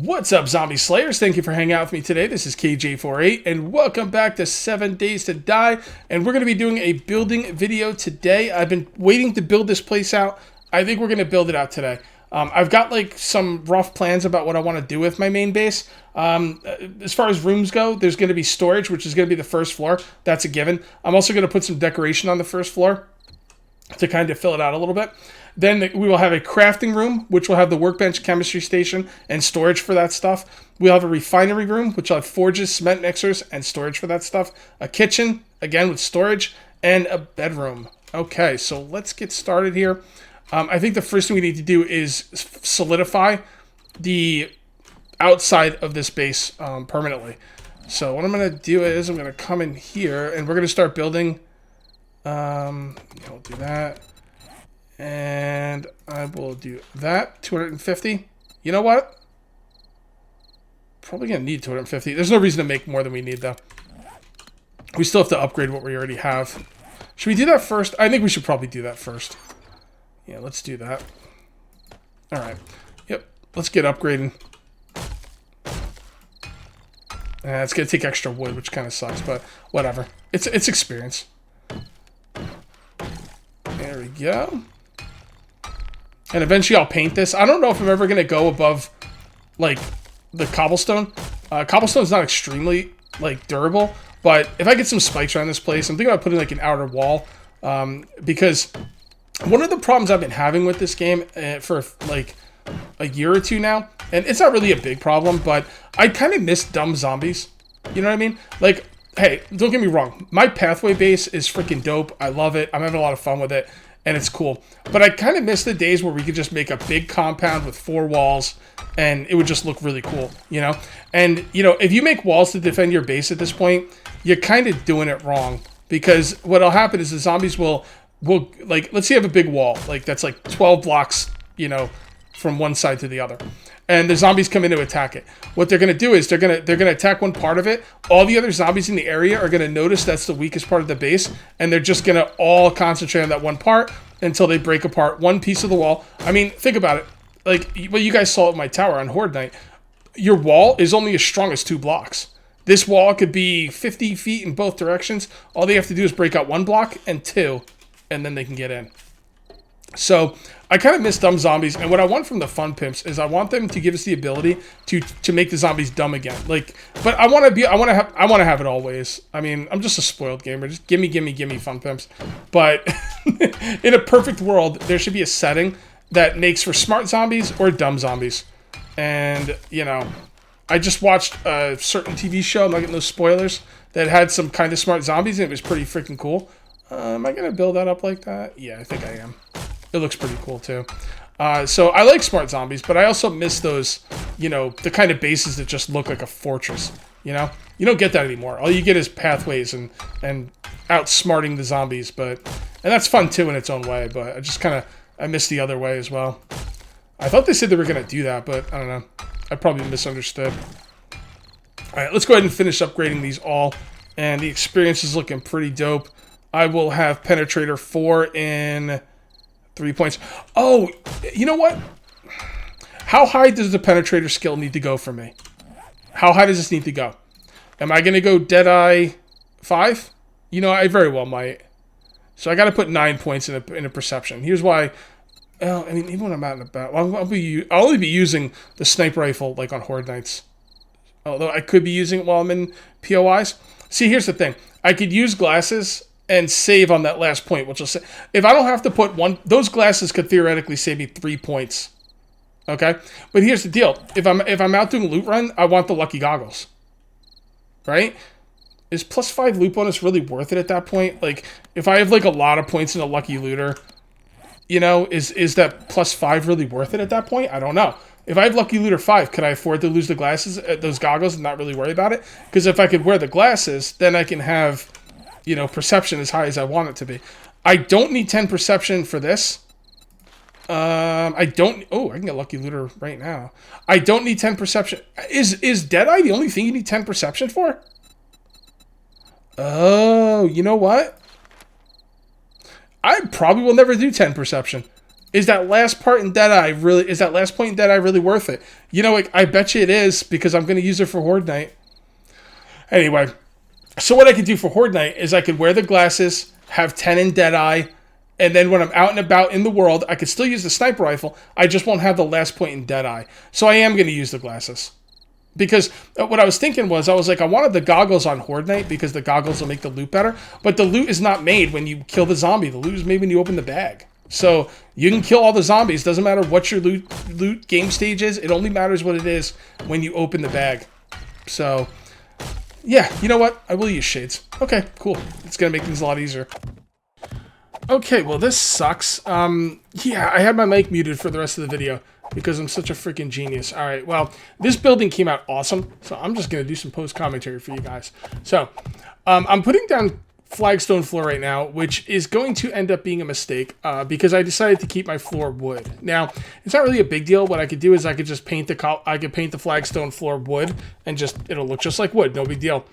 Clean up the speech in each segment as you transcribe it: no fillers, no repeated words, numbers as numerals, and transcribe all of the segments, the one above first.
What's up, Zombie Slayers? Thank you for hanging out with me today. This is KJ48, and welcome back to 7 Days to Die. And we're going to be doing a building video today. I've been waiting to build this place out. I think we're going to build it out today. I've got like some rough plans about what I want to do with my main base. As far as rooms go, there's going to be storage, which is going to be the first floor. That's a given. I'm also going to put some decoration on the first floor to kind of fill it out a little bit. Then we will have a crafting room, which will have the workbench, chemistry station, and storage for that stuff. We'll have a refinery room, which will have forges, cement mixers, and storage for that stuff. A kitchen, again with storage, and a bedroom. Okay, so let's get started here. I think the first thing we need to do is solidify the outside of this base permanently. So what I'm going to do is I'm going to come in here, and we're going to start building. We'll do that. And I will do that. 250. You know what? Probably going to need 250. There's no reason to make more than we need, though. We still have to upgrade what we already have. Should we do that first? I think we should probably do that first. Yeah, let's do that. Alright. Yep. Let's get upgrading. It's going to take extra wood, which kind of sucks, but whatever. It's experience. There we go. And eventually I'll paint this. I don't know if I'm ever going to go above, like, the cobblestone. Cobblestone's not extremely, like, durable. But if I get some spikes around this place, I'm thinking about putting, like, an outer wall. Because one of the problems I've been having with this game for, like, a year or two now, and it's not really a big problem, but I kind of miss dumb zombies. You know what I mean? Like, hey, don't get me wrong. My pathway base is freaking dope. I love it. I'm having a lot of fun with it. And it's cool. But I kind of miss the days where we could just make a big compound with 4 walls and it would just look really cool, you know? And, you know, if you make walls to defend your base at this point, you're kind of doing it wrong. Because what'll happen is the zombies will like, let's say you have a big wall, like that's like 12 blocks, you know, from one side to the other. And the zombies come in to attack it. What they're going to do is they're going to attack one part of it. All the other zombies in the area are going to notice that's the weakest part of the base, and they're just going to all concentrate on that one part until they break apart one piece of the wall. I mean, think about it. Like, well, you guys saw at my tower on Horde Night. Your wall is only as strong as 2 blocks. This wall could be 50 feet in both directions. All they have to do is break out 1 block and 2, and then they can get in. So I kind of miss dumb zombies, and what I want from the fun pimps is I want them to give us the ability to make the zombies dumb again. Like, but I want to have it always. I mean, I'm just a spoiled gamer. Just gimme fun pimps. But in a perfect world, there should be a setting that makes for smart zombies or dumb zombies. And you know, I just watched a certain TV show. I'm not getting those spoilers, that had some kind of smart zombies, and it was pretty freaking cool. Am I gonna build that up like that? Yeah, I think I am. It looks pretty cool, too. So I like smart zombies, but I also miss those, you know, the kind of bases that just look like a fortress, you know? You don't get that anymore. All you get is pathways and outsmarting the zombies, and that's fun, too, in its own way, but I miss the other way as well. I thought they said they were going to do that, but I don't know. I probably misunderstood. Alright, let's go ahead and finish upgrading these all, and the experience is looking pretty dope. I will have Penetrator 4 in 3 points. Oh, you know what? How high does the Penetrator skill need to go for me? How high does this need to go? Am I going to go Deadeye 5? You know, I very well might. So I got to put 9 points in a Perception. Here's why. Well, I mean, even when I'm out and about, I'll only be using the sniper rifle like on Horde Nights. Although I could be using it while I'm in POIs. See, here's the thing. I could use glasses and save on that last point, which will say, if I don't have to put one, those glasses could theoretically save me 3 points. Okay? But here's the deal. If I'm out doing loot run, I want the lucky goggles. Right? Is +5 loot bonus really worth it at that point? Like, if I have like a lot of points in a lucky looter, you know, is that +5 really worth it at that point? I don't know. If I have lucky looter 5, could I afford to lose the glasses, those goggles, and not really worry about it? Because if I could wear the glasses, then I can have, you know, perception as high as I want it to be. I don't need 10 perception for this. I don't... Oh, I can get lucky looter right now. I don't need 10 perception. Is Deadeye the only thing you need 10 perception for? Oh, you know what? I probably will never do 10 perception. Is that last part in Deadeye really worth it? You know, like, I bet you it is, because I'm going to use it for Horde Night. Anyway, so what I could do for Horde Night is I could wear the glasses, have 10 in Deadeye, and then when I'm out and about in the world, I could still use the sniper rifle. I just won't have the last point in Deadeye. So I am going to use the glasses. Because what I was thinking was, I was like, I wanted the goggles on Horde Night because the goggles will make the loot better. But the loot is not made when you kill the zombie. The loot is made when you open the bag. So you can kill all the zombies. Doesn't matter what your loot game stage is. It only matters what it is when you open the bag. So, yeah, you know what? I will use shades. Okay, cool. It's going to make things a lot easier. Okay, well, this sucks. Yeah, I had my mic muted for the rest of the video because I'm such a freaking genius. All right, well, this building came out awesome, so I'm just going to do some post-commentary for you guys. So, I'm putting down flagstone floor right now, which is going to end up being a mistake because I decided to keep my floor wood. Now, it's not really a big deal. What I could do is I could just paint the flagstone floor wood, and it'll look just like wood. No big deal.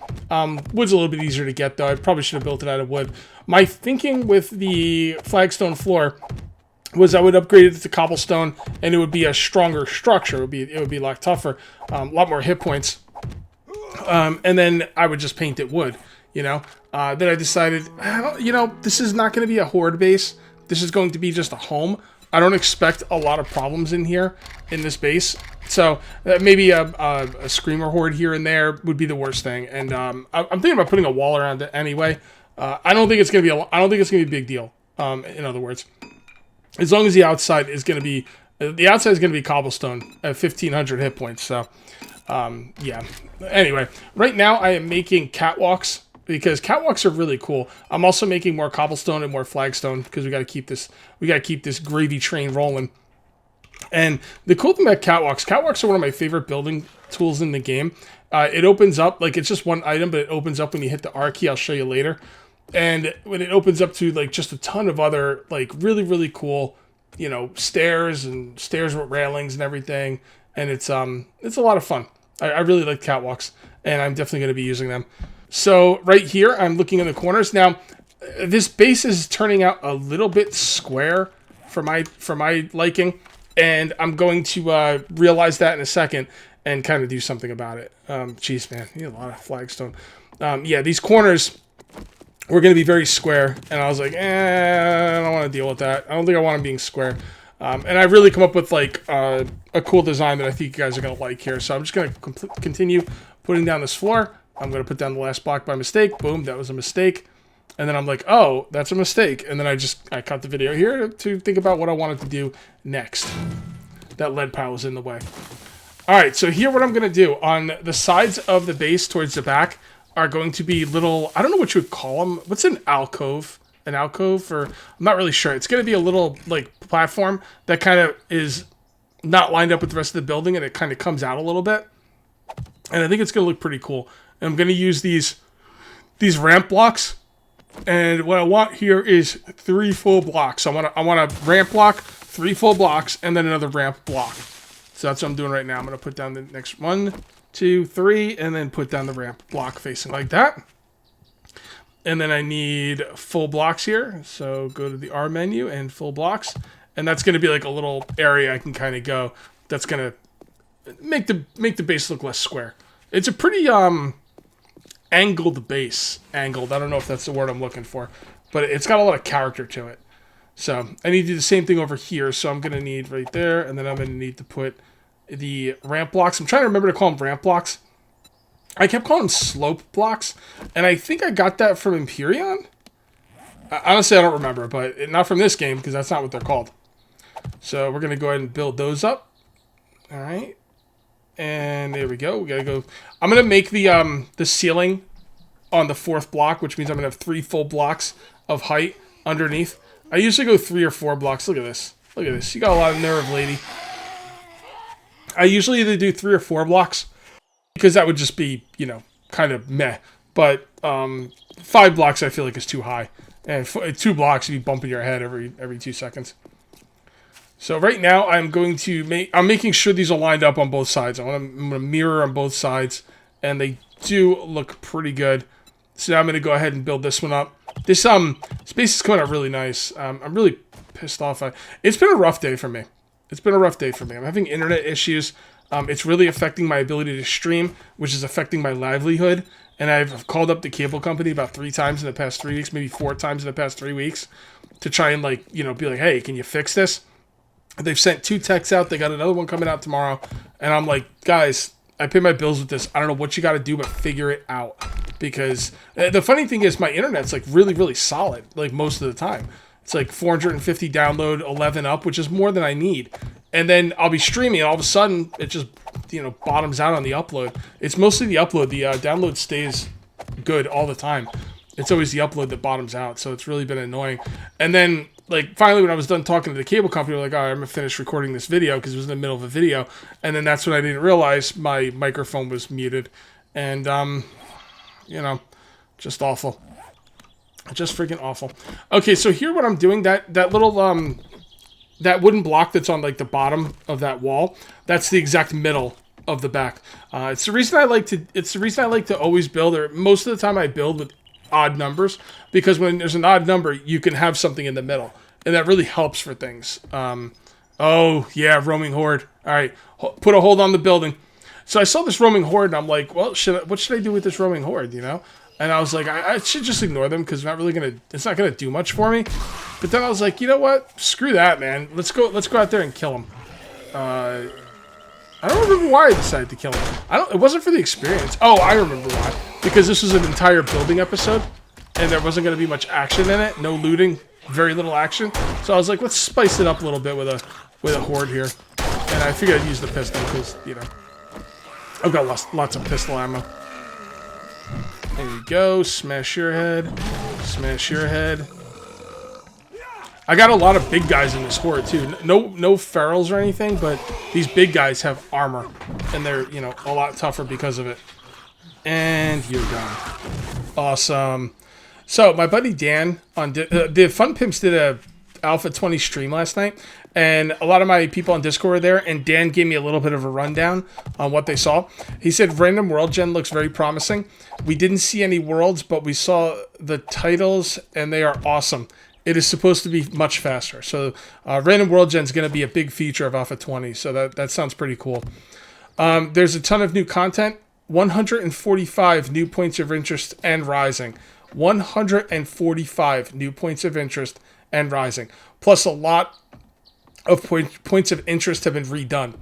Wood's a little bit easier to get, though. I probably should have built it out of wood. My thinking with the flagstone floor was I would upgrade it to cobblestone, and it would be a stronger structure. It would be a lot tougher, a lot more hit points, and then I would just paint it wood. You know, then I decided, you know, this is not going to be a horde base. This is going to be just a home. I don't expect a lot of problems in here, in this base. So maybe a screamer horde here and there would be the worst thing. And I'm thinking about putting a wall around it anyway. I don't think it's going to be a big deal. In other words, as long as the outside is going to be cobblestone at 1,500 hit points. So yeah. Anyway, right now I am making catwalks, because catwalks are really cool. I'm also making more cobblestone and more flagstone because we got to keep this gravy train rolling. And the cool thing about catwalks are one of my favorite building tools in the game. It opens up, like, it's just one item, but it opens up when you hit the R key. I'll show you later. And when it opens up to, like, just a ton of other, like, really, really cool, you know, stairs with railings and everything. And it's a lot of fun. I really like catwalks, and I'm definitely going to be using them. So right here, I'm looking in the corners. Now, this base is turning out a little bit square for my liking, and I'm going to realize that in a second and kind of do something about it. Jeez, man, you need a lot of flagstone. Yeah, these corners were going to be very square, and I was like, I don't want to deal with that. I don't think I want them being square. And I really come up with, like, a cool design that I think you guys are going to like here. So I'm just going to continue putting down this floor. I'm going to put down the last block by mistake. Boom, that was a mistake. And then I'm like, oh, that's a mistake. And then I cut the video here to think about what I wanted to do next. That lead pile was in the way. All right, so here what I'm going to do. On the sides of the base towards the back are going to be little, I don't know what you would call them. What's an alcove? An alcove? Or I'm not really sure. It's going to be a little, like, platform that kind of is not lined up with the rest of the building, and it kind of comes out a little bit. And I think it's going to look pretty cool. I'm going to use these ramp blocks, and what I want here is 3 full blocks. So I want a ramp block, 3 full blocks, and then another ramp block. So that's what I'm doing right now. I'm going to put down the next 1, 2, 3, and then put down the ramp block facing like that. And then I need full blocks here. So go to the R menu and full blocks, and that's going to be like a little area I can kind of go. That's going to make the base look less square. It's a pretty angled base. Angled. I don't know if that's the word I'm looking for, but it's got a lot of character to it. So I need to do the same thing over here. So I'm going to need right there, and then I'm going to need to put the ramp blocks. I'm trying to remember to call them ramp blocks. I kept calling them slope blocks, and I think I got that from Empyrean. Honestly, I don't remember, but not from this game because that's not what they're called. So we're going to go ahead and build those up. All right. And there we go. We gotta go. I'm gonna make the ceiling on the 4th block, which means I'm gonna have 3 full blocks of height underneath. I usually go 3 or 4 blocks. Look at this. Look at this. You got a lot of nerve, lady. I usually either do 3 or 4 blocks because that would just be, you know, kind of meh. But 5 blocks I feel like is too high, and 2 blocks you'd be bumping your head every 2 seconds. So right now I'm making sure these are lined up on both sides. I'm gonna mirror on both sides, and they do look pretty good. So now I'm gonna go ahead and build this one up. This space is coming out really nice. I'm really pissed off. It's been a rough day for me. It's been a rough day for me. I'm having internet issues. It's really affecting my ability to stream, which is affecting my livelihood. And I've called up the cable company about 3 times in the past 3 weeks, maybe 4 times in the past 3 weeks, to try and, like, you know, be like, hey, can you fix this? They've sent 2 techs out. They got another one coming out tomorrow. And I'm like, guys, I pay my bills with this. I don't know what you got to do, but figure it out. Because the funny thing is my internet's, like, really, really solid, like, most of the time. It's like 450 download, 11 up, which is more than I need. And then I'll be streaming, and all of a sudden, it just, you know, bottoms out on the upload. It's mostly the upload. The download stays good all the time. It's always the upload that bottoms out, so it's really been annoying. And then, like, finally, when I was done talking to the cable company, they were like, all right, I'm going to finish recording this video, because it was in the middle of a video. And then that's when I didn't realize my microphone was muted. And, you know, just awful. Just freaking awful. Okay, so here what I'm doing, that little, that wooden block that's on, like, the bottom of that wall, that's the exact middle of the back. It's the reason I like to always build, or most of the time I build with odd numbers, because when there's an odd number, you can have something in the middle, and that really helps for things. Oh, yeah, roaming horde. All right, put a hold on the building. So I saw this roaming horde, and I'm like, well, what should I do with this roaming horde, you know? And I was like, I should just ignore them because it's not gonna do much for me. But then I was like, you know what? Screw that, man. Let's go out there and kill them. I don't remember why I decided to kill them. It wasn't for the experience. Oh, I remember why. Because this was an entire building episode, and there wasn't gonna be much action in it. No looting, very little action. So I was like, let's spice it up a little bit with a horde here. And I figured I'd use the pistol because, you know, I've got lots of pistol ammo. There you go. Smash your head. Smash your head. I got a lot of big guys in this horde, too. No ferals or anything, but these big guys have armor. And they're, you know, a lot tougher because of it. And you're done. Awesome. So, my buddy Dan, the Fun Pimps did a Alpha 20 stream last night. And a lot of my people on Discord were there, and Dan gave me a little bit of a rundown on what they saw. He said random world gen looks very promising. We didn't see any worlds, but we saw the titles, and they are awesome. It is supposed to be much faster. So random world gen is going to be a big feature of Alpha 20, so that sounds pretty cool. There's a ton of new content, 145 new points of interest and rising. 145 new points of interest and rising. Plus a lot of points of interest have been redone.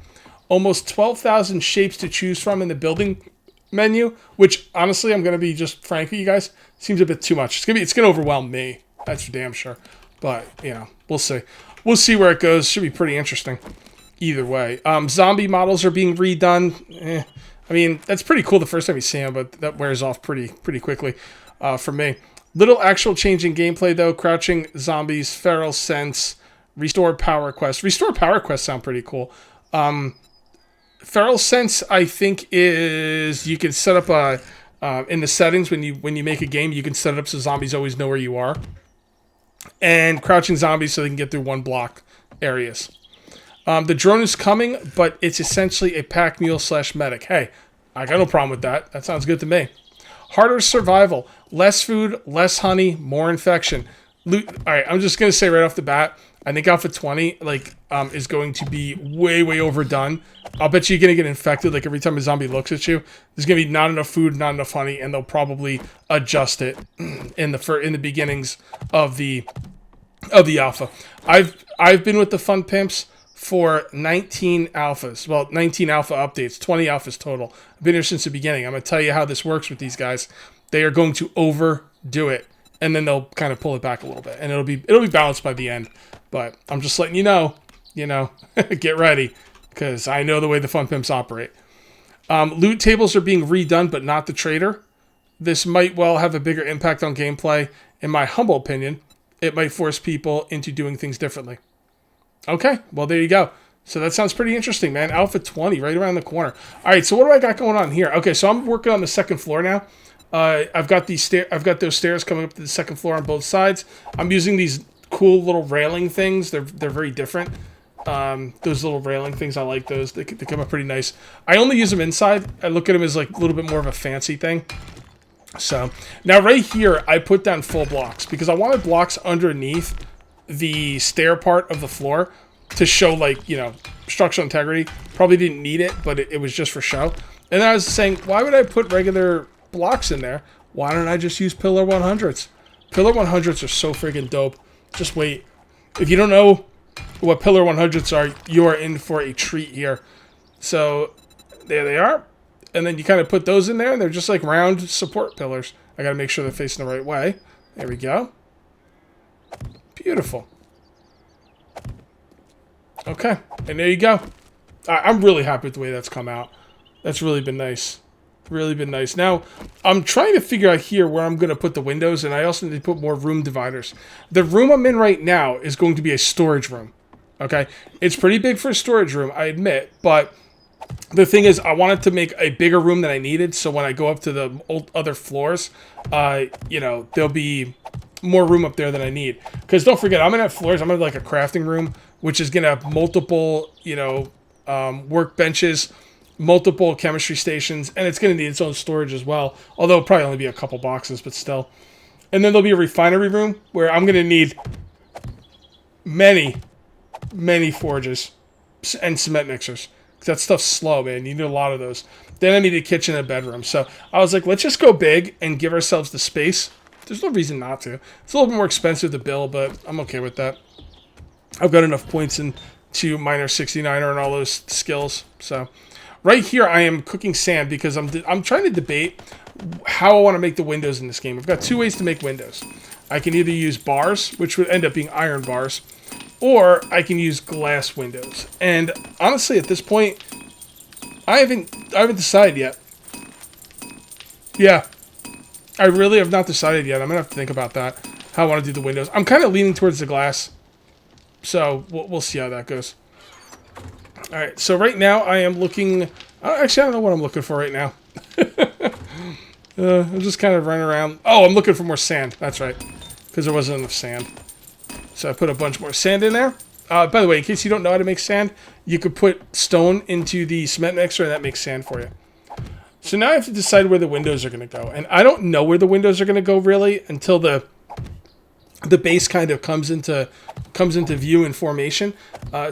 Almost 12,000 shapes to choose from in the building menu, which honestly, I'm going to be just frank with you guys, seems a bit too much. It's going to overwhelm me. That's for damn sure. But, you know, we'll see. We'll see where it goes. Should be pretty interesting. Either way. Zombie models are being redone. I mean, that's pretty cool the first time you see them, but that wears off pretty quickly for me. Little actual change in gameplay, though. Crouching zombies, feral sense, restore power quest. Restore power quest sound pretty cool. Feral sense, I think, is you can set up in the settings when you make a game, you can set it up so zombies always know where you are. And crouching zombies so they can get through one block areas. The drone is coming, but it's essentially a pack mule / medic. Hey, I got no problem with that. That sounds good to me. Harder survival. Less food, less honey, more infection. Loot. All right, I'm just going to say right off the bat, I think Alpha 20 is going to be way overdone. I'll bet you're going to get infected like every time a zombie looks at you. There's going to be not enough food, not enough honey, and they'll probably adjust it in the beginnings of the alpha. I've been with the Fun Pimps for 19 alphas. Well, 19 alpha updates, 20 alphas total. I've been here since the beginning. I'm going to tell you how this works with these guys. They are going to overdo it, and then they'll kind of pull it back a little bit, and it'll be balanced by the end. But I'm just letting you know, get ready, because I know the way the Fun Pimps operate. Loot tables are being redone, but not the trader. This might well have a bigger impact on gameplay. In my humble opinion, it might force people into doing things differently. Okay, well, there you go. So that sounds pretty interesting, man. Alpha 20, right around the corner. All right, so what do I got going on here? Okay, so I'm working on the second floor now. I've got those stairs coming up to the second floor on both sides. I'm using these cool little railing things. They're very different. Those little railing things, I like those. They come up pretty nice. I only use them inside. I look at them as like a little bit more of a fancy thing. So now right here, I put down full blocks because I wanted blocks underneath the stair part of the floor to show, like, you know, structural integrity. Probably didn't need it, but it was just for show. And then I was saying, why would I put regular blocks in there? Why don't I just use pillar 100s? Pillar 100s are so freaking dope. Just wait. If you don't know what pillar 100s are, you are in for a treat here. So there they are. And then you kind of put those in there, and they're just like round support pillars. I got to make sure they're facing the right way. There we go. Beautiful. Okay, and there you go. I'm really happy with the way that's come out. That's really been nice. Really been nice. Now, I'm trying to figure out here where I'm going to put the windows, and I also need to put more room dividers. The room I'm in right now is going to be a storage room. Okay? It's pretty big for a storage room, I admit, but the thing is, I wanted to make a bigger room than I needed, so when I go up to the other floors, you know, there'll be more room up there than I need. Because don't forget, I'm going to have floors. I'm going to have like a crafting room, which is going to have multiple, you know, workbenches, multiple chemistry stations, and it's going to need its own storage as well. Although it'll probably only be a couple boxes, but still. And then there'll be a refinery room where I'm going to need many, many forges and cement mixers. That stuff's slow, man. You need a lot of those. Then I need a kitchen and a bedroom. So I was like, let's just go big and give ourselves the space. There's no reason not to. It's a little bit more expensive to build, but I'm okay with that. I've got enough points into Miner 69er and all those skills. So right here, I am cooking sand because I'm trying to debate how I want to make the windows in this game. I've got two ways to make windows. I can either use bars, which would end up being iron bars, or I can use glass windows. And honestly, at this point, I haven't decided yet. Yeah, I really have not decided yet. I'm gonna have to think about that. How I want to do the windows. I'm kind of leaning towards the glass, so we'll see how that goes. All right. So right now I am looking. Actually, I don't know what I'm looking for right now. I'm just kind of running around. Oh, I'm looking for more sand. That's right, because there wasn't enough sand. So I put a bunch more sand in there. By the way, in case you don't know how to make sand, you could put stone into the cement mixer and that makes sand for you. So now I have to decide where the windows are going to go. And I don't know where the windows are going to go really until the base kind of comes into view and formation.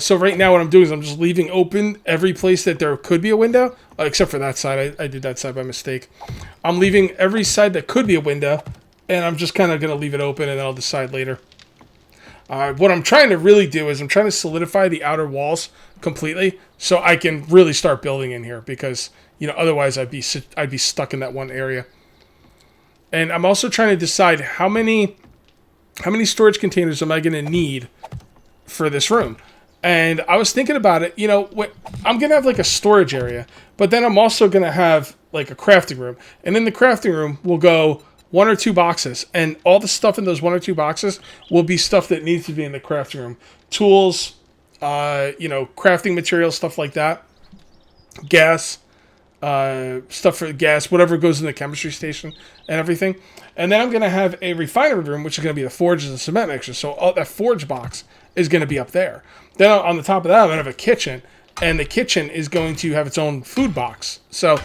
So right now what I'm doing is I'm just leaving open every place that there could be a window, except for that side. I did that side by mistake. I'm leaving every side that could be a window, and I'm just kind of going to leave it open, and then I'll decide later. What I'm trying to really do is I'm trying to solidify the outer walls completely so I can really start building in here because, you know, otherwise I'd be stuck in that one area. And I'm also trying to decide how many storage containers am I going to need for this room. And I was thinking about it, you know, I'm going to have like a storage area, but then I'm also going to have like a crafting room. And in the crafting room will go 1 or 2 boxes, and all the stuff in those 1 or 2 boxes will be stuff that needs to be in the crafting room. Tools, you know, crafting materials, stuff like that. Gas, stuff for gas, whatever goes in the chemistry station and everything. And then I'm going to have a refinery room, which is going to be the forges and cement mixers. So all that forge box is going to be up there. Then on the top of that, I'm going to have a kitchen, and the kitchen is going to have its own food box. So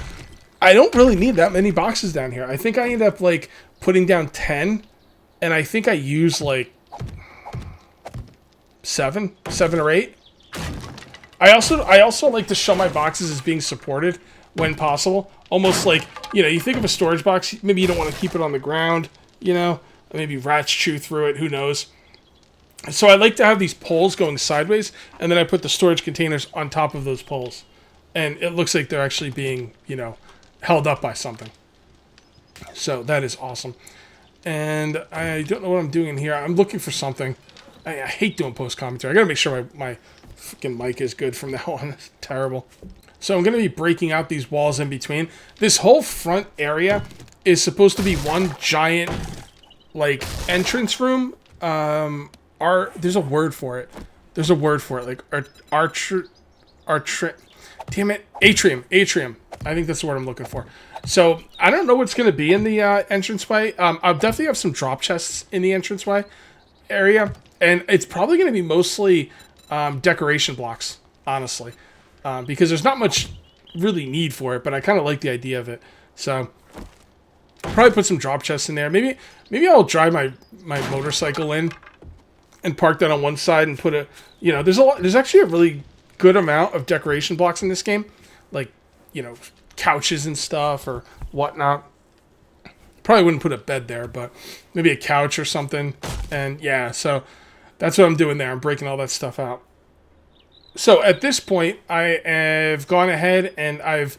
I don't really need that many boxes down here. I think I end up like putting down 10, and I think I use like 7 or 8. I also like to show my boxes as being supported when possible. Almost like, you know, you think of a storage box, maybe you don't want to keep it on the ground, you know, maybe rats chew through it, who knows. So I like to have these poles going sideways, and then I put the storage containers on top of those poles. And it looks like they're actually being, you know, held up by something. So that is awesome. And I don't know what I'm doing here. I'm looking for something. I hate doing post commentary. I gotta make sure my freaking mic is good from now on. It's terrible. So I'm gonna be breaking out these walls in between. This whole front area is supposed to be one giant like entrance room. There's a word for it. There's a word for it. Like damn it, atrium. I think that's the word I'm looking for. So I don't know what's going to be in the entranceway. I'll definitely have some drop chests in the entranceway area, and it's probably going to be mostly decoration blocks, honestly, because there's not much really need for it. But I kind of like the idea of it. So I'll probably put some drop chests in there. Maybe I'll drive my motorcycle in and park that on one side and put a, you know, there's actually a really good amount of decoration blocks in this game. Like, you know, couches and stuff or whatnot. Probably wouldn't put a bed there, but maybe a couch or something. And yeah, so that's what I'm doing there. I'm breaking all that stuff out. So at this point, I have gone ahead and I've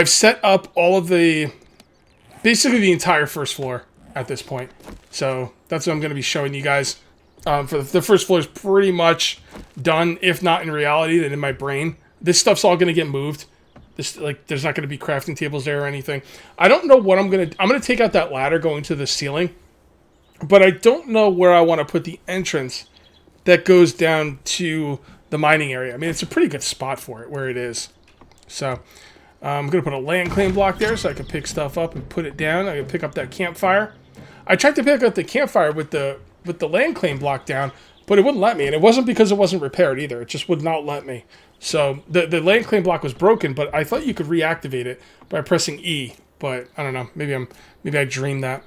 set up all of basically the entire first floor at this point. So that's what I'm going to be showing you guys. For the first floor is pretty much done, if not in reality, then in my brain. This stuff's all going to get moved. There's not going to be crafting tables there or anything. I don't know what I'm going to take out that ladder going to the ceiling, but I don't know where I want to put the entrance that goes down to the mining area. I mean, it's a pretty good spot for it where it is. So I'm going to put a land claim block there so I can pick stuff up and put it down. I can pick up that campfire. I tried to pick up the campfire with the land claim block down, but it wouldn't let me. And it wasn't because it wasn't repaired either. It just would not let me. So the land claim block was broken, but I thought you could reactivate it by pressing E. But I don't know. Maybe I dreamed that.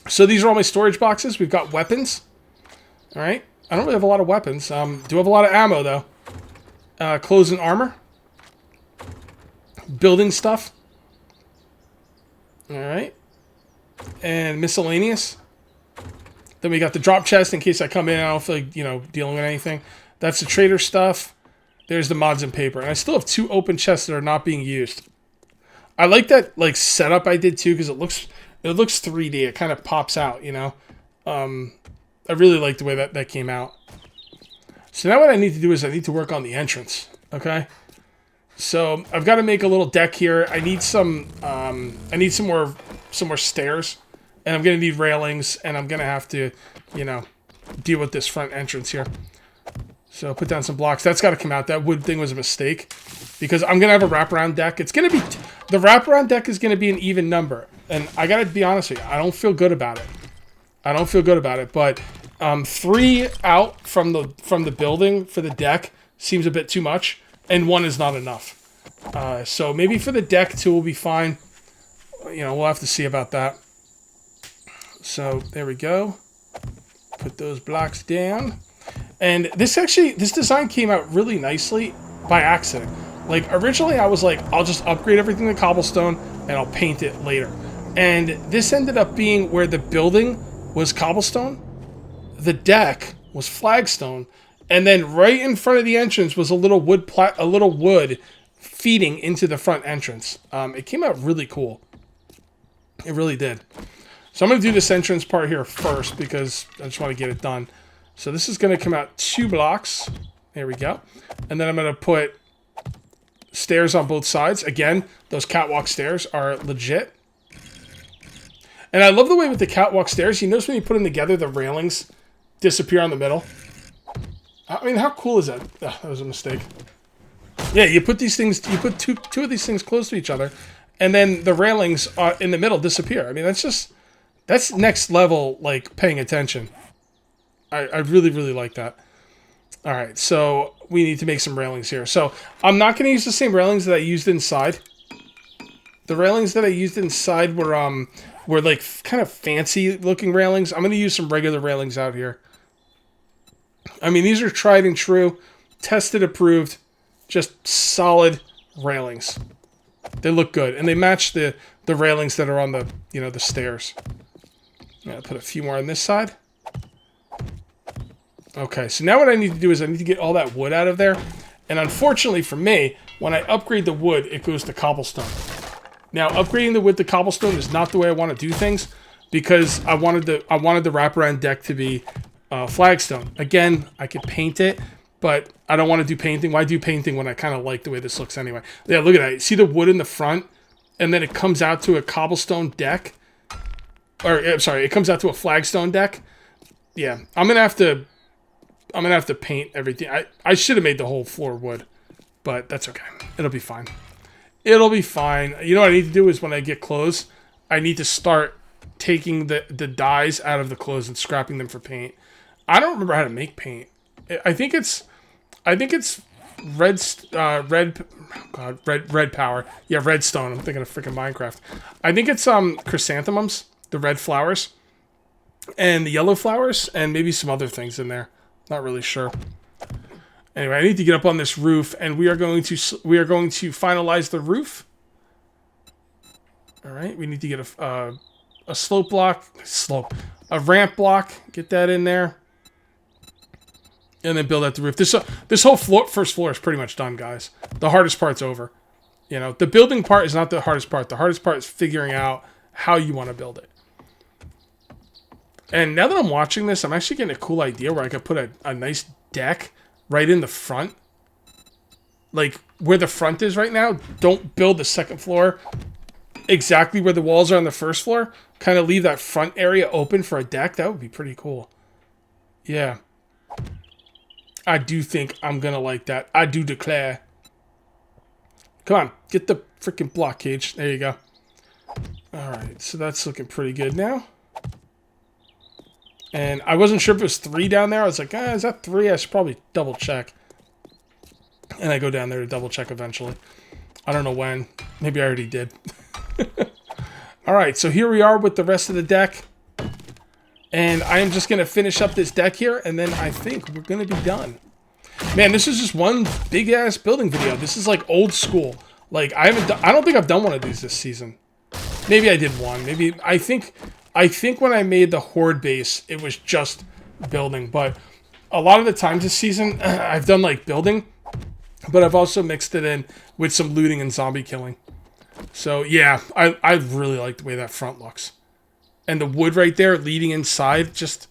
So these are all my storage boxes. We've got weapons. All right. I don't really have a lot of weapons. Do have a lot of ammo, though. Clothes and armor. Building stuff. All right. And miscellaneous. Then we got the drop chest in case I come in and I don't feel like, you know, dealing with anything. That's the trader stuff. There's the mods and paper. And I still have 2 open chests that are not being used. I like that, like, setup I did, too, because it looks 3D. It kind of pops out, you know? I really like the way that came out. So now what I need to do is I need to work on the entrance, okay? So I've got to make a little deck here. I need some more stairs, and I'm gonna need railings, and I'm gonna have to, you know, deal with this front entrance here. So put down some blocks. That's got to come out. That wood thing was a mistake because I'm gonna have a wraparound deck. It's gonna be the wraparound deck is gonna be an even number, and I gotta be honest with you, I don't feel good about it. But 3 out from the building for the deck seems a bit too much, and 1 is not enough. So maybe for the deck 2 will be fine. You know, we'll have to see about that. So there we go. Put those blocks down. And this design came out really nicely by accident. Like originally I was like, I'll just upgrade everything to cobblestone and I'll paint it later. And this ended up being where the building was cobblestone, the deck was flagstone, and then right in front of the entrance was a little wood feeding into the front entrance. It came out really cool. It really did. So I'm going to do this entrance part here first because I just want to get it done. So this is going to come out 2 blocks. There we go. And then I'm going to put stairs on both sides. Again, those catwalk stairs are legit. And I love the way with the catwalk stairs, you notice when you put them together, the railings disappear on the middle. I mean, how cool is that? Oh, that was a mistake. Yeah, you put these things, you put two of these things close to each other, and then the railings in the middle disappear. I mean, that's next level, like, paying attention. I really, really like that. All right, so we need to make some railings here. So I'm not going to use the same railings that I used inside. The railings that I used inside were like kind of fancy looking railings. I'm going to use some regular railings out here. I mean, these are tried and true, tested, approved, just solid railings. They look good, and they match the railings that are on the, you know, the stairs. I'm going to put a few more on this side. Okay, so now what I need to do is I need to get all that wood out of there. And unfortunately for me, when I upgrade the wood, it goes to cobblestone. Now, upgrading the wood to cobblestone is not the way I want to do things because I wanted the wraparound deck to be flagstone. Again, I could paint it, but I don't want to do painting. Why do painting when I kind of like the way this looks anyway? Yeah, look at that. See the wood in the front? And then it comes out to a cobblestone deck? Or, I'm sorry, it comes out to a flagstone deck? Yeah, I'm going to have to paint everything. I should have made the whole floor wood, but that's okay. It'll be fine. It'll be fine. You know what I need to do is when I get clothes, I need to start taking the dyes out of the clothes and scrapping them for paint. I don't remember how to make paint. I think it's red power. Yeah, redstone. I'm thinking of freaking Minecraft. I think it's chrysanthemums, the red flowers. and the yellow flowers, and maybe some other things in there. Not really sure. Anyway, I need to get up on this roof, and we are going to finalize the roof. All right, we need to get a a ramp block. Get that in there, and then build out the roof. This whole first floor is pretty much done, guys. The hardest part's over. You know, the building part is not the hardest part. The hardest part is figuring out how you want to build it. And now that I'm watching this, I'm actually getting a cool idea where I could put a nice deck right in the front. Like, where the front is right now, don't build the second floor exactly where the walls are on the first floor. Kind of leave that front area open for a deck. That would be pretty cool. Yeah. I do think I'm going to like that. I do declare. Come on, get the freaking block cage. There you go. Alright, so that's looking pretty good now. And I wasn't sure if it was 3 down there. I was like, is that 3? I should probably double check. And I go down there to double check eventually. I don't know when. Maybe I already did. Alright, so here we are with the rest of the deck. And I am just going to finish up this deck here, and then I think we're going to be done. Man, this is just one big-ass building video. This is like old school. Like, I don't think I've done one of these this season. Maybe I did one. Maybe, I think when I made the Horde base, it was just building. But a lot of the times this season, I've done, like, building. But I've also mixed it in with some looting and zombie killing. So, yeah, I really like the way that front looks. And the wood right there leading inside, just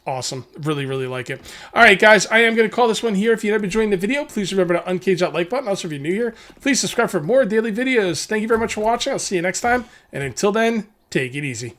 awesome. Really, really like it. All right, guys, I am going to call this one here. If you have been enjoying the video, please remember to uncage that like button. Also, if you're new here, please subscribe for more daily videos. Thank you very much for watching. I'll see you next time. And until then, take it easy.